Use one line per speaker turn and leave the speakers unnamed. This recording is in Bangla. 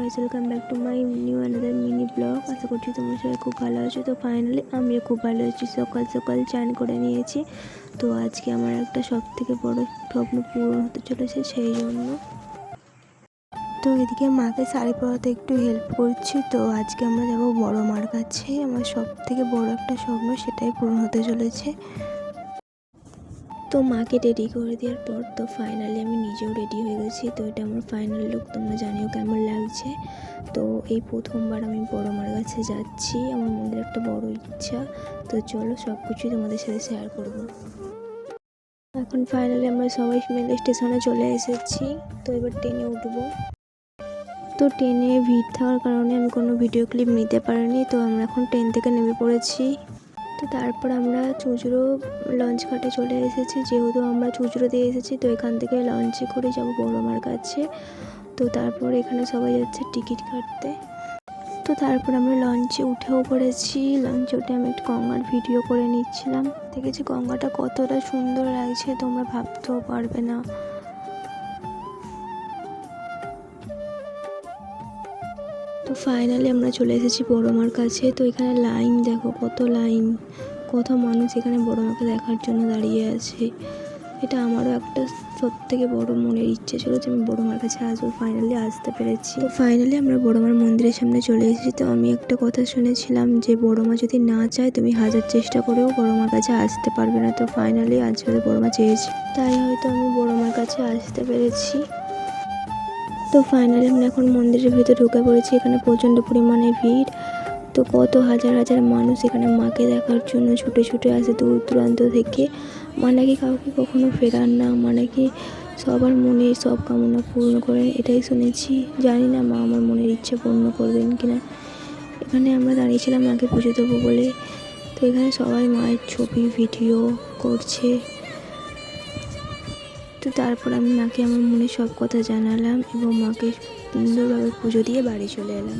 Guys, welcome back to my new another mini blog. আশা করছি তোমরা সবাই খুব ভালো আছো। তো ফাইনালি আমিও খুব ভালো আছি। সকাল সকাল চান করে নিয়েছি। তো আজকে আমার একটা সব থেকে বড় স্বপ্ন পূরণ হতে চলেছে, সেই জন্য তো এদিকে মাকে শাড়ি পরাতে একটু হেল্প করছি। তো আজকে আমরা যাবো বড় মার কাছে। আমার সব থেকে বড় একটা স্বপ্ন, সেটাই পূরণ হতে চলেছে। তো মাকে রেডি করে দেওয়ার পর তো ফাইনালি আমি নিজেও রেডি হয়ে গেছি। তো এটা আমার ফাইনাল লুক, তোমরা জানিও কেমন লাগছে। তো এই প্রথমবার আমি বড় মার কাছে যাচ্ছি, আমার মনের একটা বড় ইচ্ছা। তো চলো সব কিছুই তোমাদের সাথে শেয়ার করব। এখন ফাইনালি আমরা সবাই মিলে স্টেশনে চলে এসেছি। তো এবার ট্রেনে উঠবো। তো ট্রেনে ভিড় থাকার কারণে আমি কোনো ভিডিও ক্লিপ নিতে পারিনি। তো আমরা এখন ট্রেন থেকে নেমে পড়েছি। তো তারপর আমরা চুঁচুড়ো লঞ্চ ঘাটে চলে এসেছি। যেহেতু আমরা চুঁচুড়ো দিয়ে এসেছি, তো এখান থেকে লঞ্চে করে যাবো বড় মার কাছে। তো তারপর এখানে সবাই যাচ্ছে টিকিট কাটতে। তো তারপর আমরা লঞ্চে উঠেও পড়েছি। লঞ্চে উঠে আমি একটু গঙ্গার ভিডিও করে নিচ্ছিলাম। দেখেছি গঙ্গাটা কতটা সুন্দর লাগছে, তোমরা ভাবতেও পারবে না। তো ফাইনালি আমরা চলে এসেছি বড় মার কাছে। তো এখানে লাইন দেখো, কত লাইন, কত মানুষ এখানে বড় মাকে দেখার জন্য দাঁড়িয়ে আছে। এটা আমারও একটা সব থেকে বড় মনের ইচ্ছে ছিল যে আমি বড় মার কাছে আসবো। ফাইনালি আসতে পেরেছি। তো ফাইনালি আমরা বড় মার মন্দিরের সামনে চলে এসেছি। তো আমি একটা কথা শুনেছিলাম যে বড় মা যদি না চায়, তুমি হাজার চেষ্টা করেও বড় মার কাছে আসতে পারবে না। তো ফাইনালি আজকে বড় মা চেয়েছি, তাই হয়তো আমি বড় মার কাছে আসতে পেরেছি। তো ফাইনালি আমরা এখন মন্দিরের ভিতরে ঢুকে পড়েছি। এখানে প্রচণ্ড পরিমাণে ভিড়। তো কত হাজার হাজার মানুষ এখানে মাকে দেখার জন্য ছুটে ছুটে আসে দূর দূরান্ত থেকে। মানে কি কাউকে কখনো ফেরান না, মানে কি সবার মনে সব কামনা পূর্ণ করেন, এটাই শুনেছি। জানি না মা আমার মনের ইচ্ছে পূর্ণ করবেন কিনা। এখানে আমরা দাঁড়িয়েছিলাম মাকে পুজো দেবো বলে। তো এখানে সবাই মায়ের ছবি ভিডিও করছে। তো তারপর আমি মাকে আমার মনে সব কথা জানালাম এবং মাকে সুন্দরভাবে পুজো দিয়ে বাড়ি চলে এলাম।